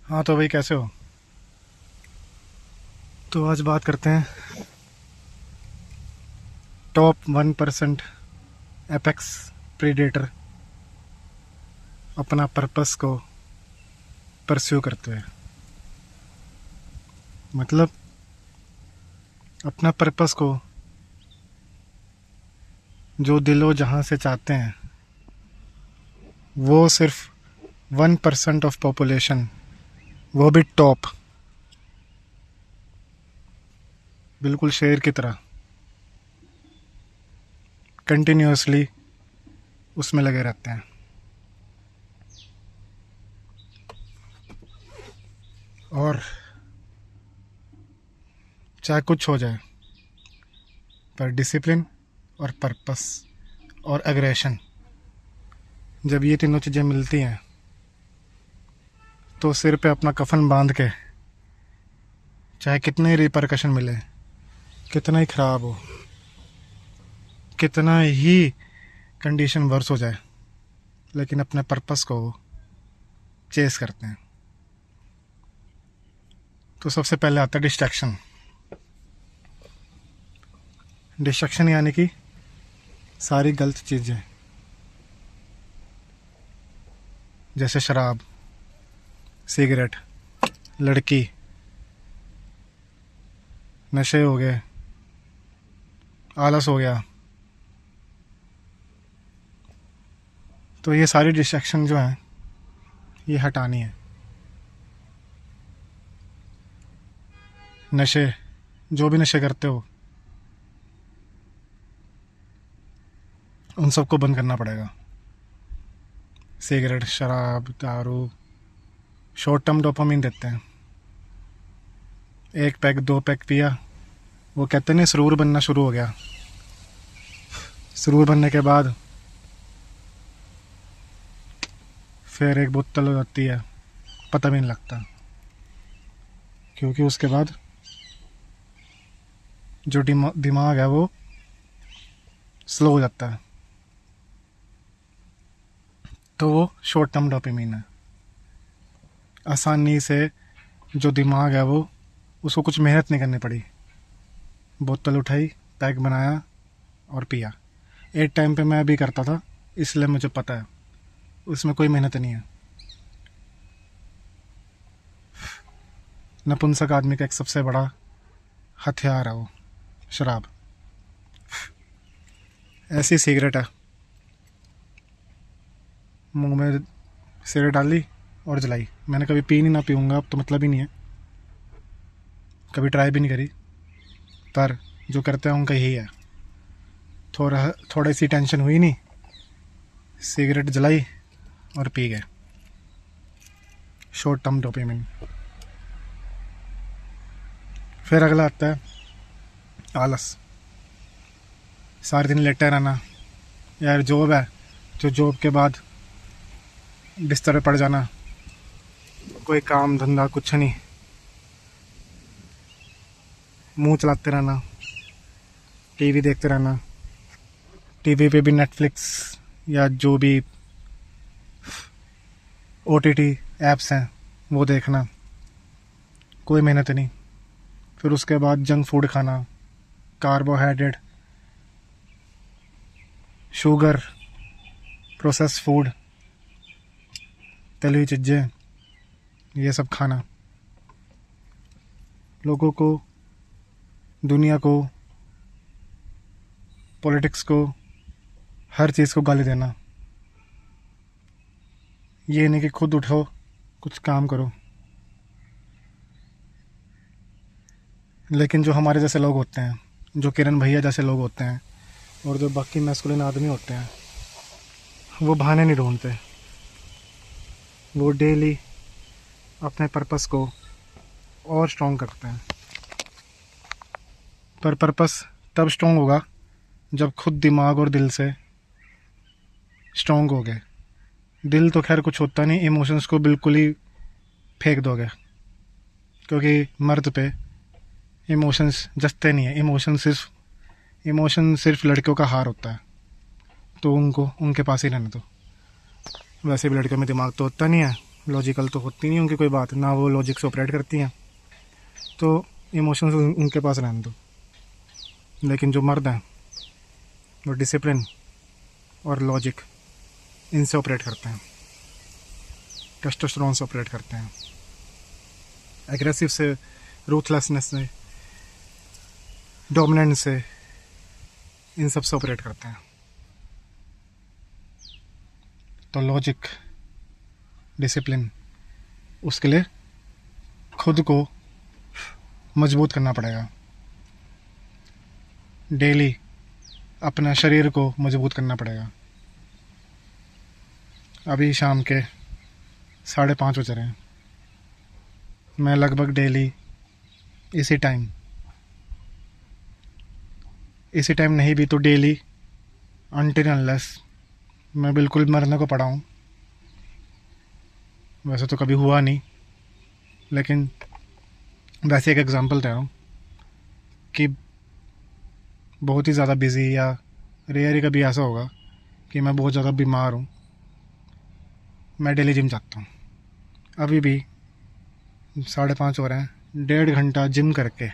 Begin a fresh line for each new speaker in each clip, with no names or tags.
हाँ तो भाई कैसे हो। तो आज बात करते हैं टॉप 1% एपेक्स प्रीडेटर अपना पर्पस को परस्यू करते हैं। मतलब अपना पर्पस को जो दिलो जहाँ से चाहते हैं वो सिर्फ 1% ऑफ पॉपुलेशन, वो भी टॉप, बिल्कुल शेर की तरह कंटिन्यूसली उसमें लगे रहते हैं। और चाहे कुछ हो जाए पर डिसिप्लिन और पर्पस और एग्रेशन, जब ये तीनों चीज़ें मिलती हैं तो सिर पे अपना कफन बांध के चाहे कितने ही रिपरकशन मिले, कितना ही ख़राब हो, कितना ही कंडीशन वर्स हो जाए, लेकिन अपने पर्पस को चेस करते हैं। तो सबसे पहले आता है डिस्ट्रैक्शन। डिस्ट्रैक्शन यानी कि सारी गलत चीज़ें, जैसे शराब, सिगरेट, लड़की, नशे हो गए, आलस हो गया। तो ये सारी डिस्ट्रैक्शन जो हैं ये हटानी है। नशे, जो भी नशे करते हो उन सबको बंद करना पड़ेगा। सिगरेट, शराब, दारू शॉर्ट टर्म डोपामिन देते हैं। एक पैक दो पैक पिया, वो कहते हैं सुरूर बनना शुरू हो गया। सुरूर बनने के बाद फिर एक बोतल हो जाती है, पता भी नहीं लगता, क्योंकि उसके बाद जो दिमाग है वो स्लो हो जाता है। तो वो शॉर्ट टर्म डोपामिन है। आसानी से जो दिमाग है वो, उसको कुछ मेहनत नहीं करनी पड़ी, बोतल उठाई, पैक बनाया और पिया। एक टाइम पे मैं भी करता था, इसलिए मुझे पता है उसमें कोई मेहनत नहीं है। नपुंसक आदमी का एक सबसे बड़ा हथियार है वो शराब। ऐसी सिगरेट है, मुंह में सिगरेट डाली और जलाई। मैंने कभी पी नहीं, ना पीऊँगा, अब तो मतलब ही नहीं है, कभी ट्राई भी नहीं करी, पर जो करते हैं उनका यही है। थोड़ी सी टेंशन हुई नहीं, सिगरेट जलाई और पी गए। Short term dopamine. फिर अगला आता है आलस। सारे दिन लेटे रहना। यार जॉब है तो जॉब के बाद बिस्तर पे पड़ जाना, कोई काम धंधा कुछ नहीं, मुंह चलाते रहना, टीवी देखते रहना। टीवी पे भी नेटफ्लिक्स या जो भी ओटीटी ऐप्स हैं वो देखना, कोई मेहनत नहीं। फिर उसके बाद जंक फूड खाना, कार्बोहाइड्रेट, शुगर, प्रोसेस फूड, तली हुई चीज़ें, ये सब खाना। लोगों को, दुनिया को, पॉलिटिक्स को, हर चीज़ को गाली देना। ये नहीं कि खुद उठो कुछ काम करो। लेकिन जो हमारे जैसे लोग होते हैं, जो किरण भैया जैसे लोग होते हैं और जो बाकी मैस्कुलिन आदमी होते हैं, वो बहाने नहीं ढूंढते। वो डेली अपने पर्पस को और स्ट्रॉन्ग करते हैं। पर पर्पस तब स्ट्रॉन्ग होगा जब खुद दिमाग और दिल से स्ट्रॉन्ग हो गए। दिल तो खैर कुछ होता नहीं, इमोशंस को बिल्कुल ही फेंक दोगे, क्योंकि मर्द पे इमोशंस जचते नहीं है। इमोशन सिर्फ लड़कियों का हार होता है, तो उनको उनके पास ही रहने दो। वैसे भी लड़कियों में दिमाग तो होता नहीं है, लॉजिकल तो होती नहीं उनकी कोई बात, ना वो लॉजिक से ऑपरेट करती हैं, तो इमोशंस उनके पास रहने दो। लेकिन जो मर्द हैं वो डिसिप्लिन और लॉजिक इनसे ऑपरेट करते हैं, टेस्टोस्टेरोन से ऑपरेट करते हैं, एग्रेसिव से, रूथलेसनेस से, डोमिनेंट से, इन सब से ऑपरेट करते हैं। तो लॉजिक, डिसिप्लिन, उसके लिए खुद को मजबूत करना पड़ेगा। डेली अपना शरीर को मजबूत करना पड़ेगा। अभी शाम के 5:30 बज रहे हैं। मैं लगभग डेली इसी टाइम नहीं भी तो डेली अनटिल अनलेस मैं बिल्कुल मरने को पड़ा हूँ। वैसे तो कभी हुआ नहीं, लेकिन वैसे एक एग्जांपल दे रहा हूँ कि बहुत ही ज़्यादा बिज़ी या रेयर ही कभी ऐसा होगा कि मैं बहुत ज़्यादा बीमार हूँ, मैं डेली जिम जाता हूँ। अभी भी 5:30 हो रहे हैं, 1.5 घंटा जिम करके,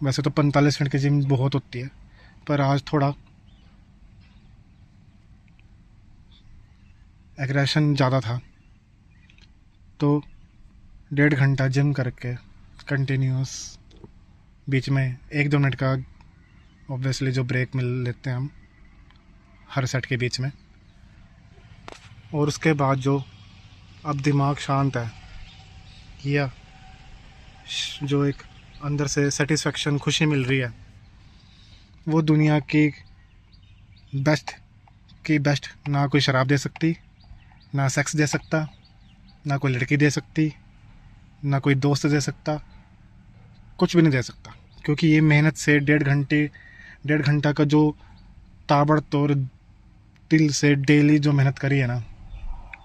वैसे तो 45 मिनट की जिम बहुत होती है, पर आज थोड़ा एग्रेशन ज़्यादा था, तो 1.5 घंटा जिम करके कंटिन्यूस, बीच में 1-2 मिनट का ऑब्वियसली जो ब्रेक मिल लेते हैं हम हर सेट के बीच में, और उसके बाद जो अब दिमाग शांत है, या जो एक अंदर से सेटिस्फेक्शन, खुशी मिल रही है, वो दुनिया की बेस्ट ना कोई शराब दे सकती, ना सेक्स दे सकता, ना कोई लड़की दे सकती, ना कोई दोस्त दे सकता, कुछ भी नहीं दे सकता। क्योंकि ये मेहनत से 1.5 घंटा का जो ताबड़तोड़ दिल से डेली जो मेहनत करी है ना,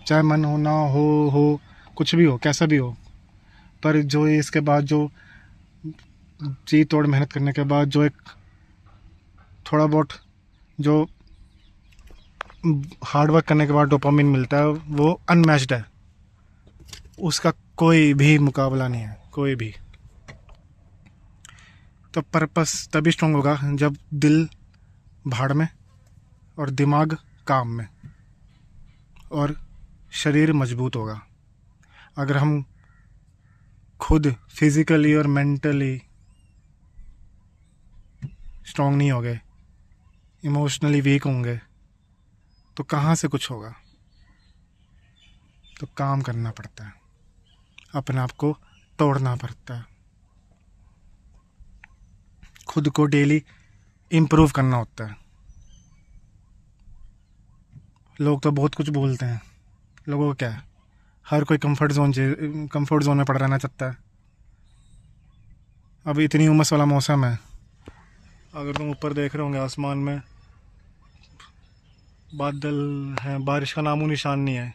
चाहे मन हो ना हो कुछ भी हो, कैसा भी हो, पर जो इसके बाद जो जी तोड़ मेहनत करने के बाद जो एक थोड़ा बहुत जो हार्ड वर्क करने के बाद डोपामिन मिलता है, वो अनमैच्ड है, उसका कोई भी मुकाबला नहीं है, कोई भी। तो पर्पस तभी स्ट्रांग होगा जब दिल भाड़ में और दिमाग काम में और शरीर मजबूत होगा। अगर हम खुद फिज़िकली और मेंटली स्ट्रांग नहीं होंगे, इमोशनली वीक होंगे, तो कहाँ से कुछ होगा। तो काम करना पड़ता है, अपने आप को तोड़ना पड़ता है, खुद को डेली इम्प्रूव करना होता है। लोग तो बहुत कुछ बोलते हैं, लोगों को क्या है, हर कोई कंफर्ट जोन में पड़ा रहना चाहता है। अभी इतनी उमस वाला मौसम है, अगर तुम ऊपर देख रहे होंगे आसमान में बादल हैं, बारिश का नामो निशान नहीं है,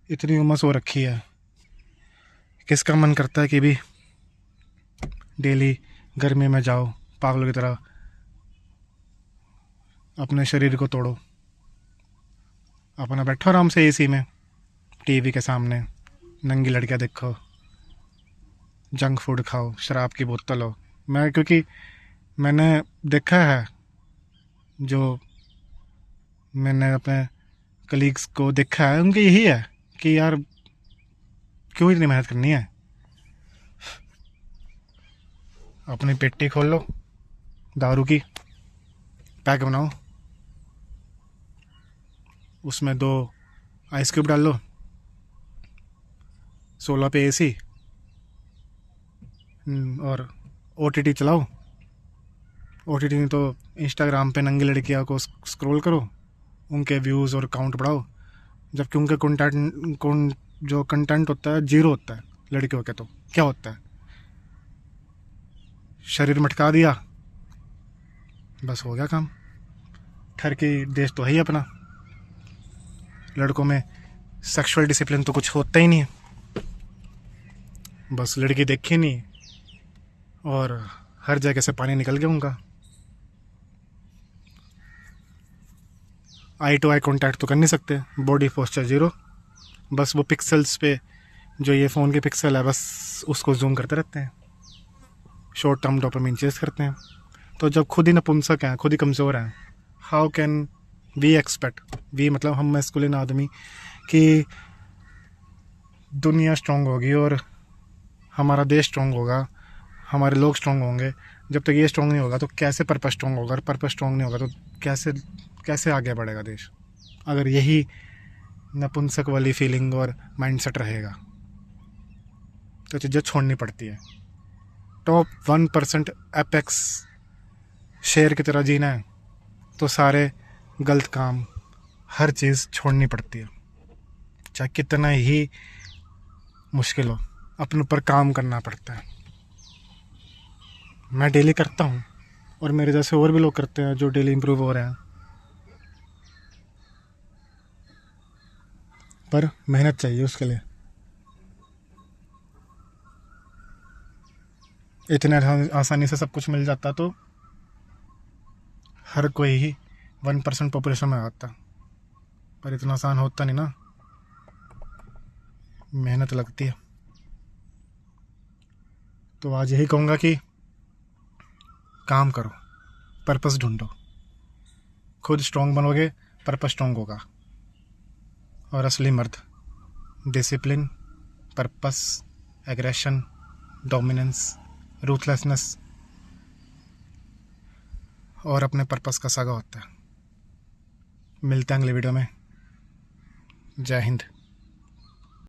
इतनी उमस हो रखी है। किसका मन करता है कि भी डेली गर्मी में जाओ, पागलों की तरह अपने शरीर को तोड़ो, अपना बैठो आराम से एसी में, टीवी के सामने, नंगी लड़कियां देखो, जंक फूड खाओ, शराब की बोतल हो। क्योंकि मैंने देखा है, जो मैंने अपने कलीग्स को देखा है, उनकी यही है कि यार क्यों इतनी मेहनत करनी है, अपनी पेटी खोल लो, दारू की पैक बनाओ, उसमें 2 आइस क्यूब डाल लो, 16 पे एसी, और ओटीटी चलाओ। ओटीटी नहीं तो इंस्टाग्राम पे नंगी लड़कियां को स्क्रॉल करो, उनके व्यूज़ और काउंट बढ़ाओ, जबकि उनके जो कंटेंट होता है जीरो होता है। लड़कियों के तो क्या होता है, शरीर मटका दिया, बस हो गया काम। ठरकी देश तो है ही अपना, लड़कों में सेक्सुअल डिसिप्लिन तो कुछ होता ही नहीं है, बस लड़की देखी नहीं और हर जगह से पानी निकल गया उनका। आई टू आई कांटेक्ट तो कर नहीं सकते, बॉडी पोस्चर जीरो, बस वो पिक्सल्स पे जो ये फ़ोन के पिक्सल है बस उसको जूम करते रहते हैं, शॉर्ट टर्म डोपामिन चेस करते हैं। तो जब खुद ही नपुंसक हैं, खुद ही कमज़ोर हैं, how can we expect, we मतलब हम मैस्कुलिन आदमी, कि दुनिया स्ट्रॉन्ग होगी और हमारा देश स्ट्रॉन्ग होगा, हमारे लोग स्ट्रॉन्ग होंगे। जब तक ये स्ट्रॉन्ग नहीं होगा तो कैसे पर्पस स्ट्रॉन्ग होगा, और पर्पस स्ट्रॉन्ग नहीं होगा तो कैसे कैसे आगे बढ़ेगा देश, अगर यही नपुंसक वाली फीलिंग और माइंडसेट रहेगा। तो चीज़ें छोड़नी पड़ती है। टॉप 1% एपेक्स शेर की तरह जीना है तो सारे गलत काम, हर चीज़ छोड़नी पड़ती है, चाहे कितना ही मुश्किल हो, अपने ऊपर काम करना पड़ता है। मैं डेली करता हूँ और मेरे जैसे और भी लोग करते हैं जो डेली इम्प्रूव हो रहे हैं, पर मेहनत चाहिए उसके लिए। इतने आसानी से सब कुछ मिल जाता तो हर कोई ही 1% पॉपुलेशन में आता, पर इतना आसान होता नहीं ना, मेहनत लगती है। तो आज यही कहूँगा कि काम करो, पर्पस ढूंढो, खुद स्ट्रॉन्ग बनोगे, पर्पस स्ट्रॉन्ग होगा। और असली मर्द discipline, purpose, aggression, dominance, ruthlessness और अपने पर्पस का सागा होता है। मिलते हैं अगले वीडियो में। जय हिंद।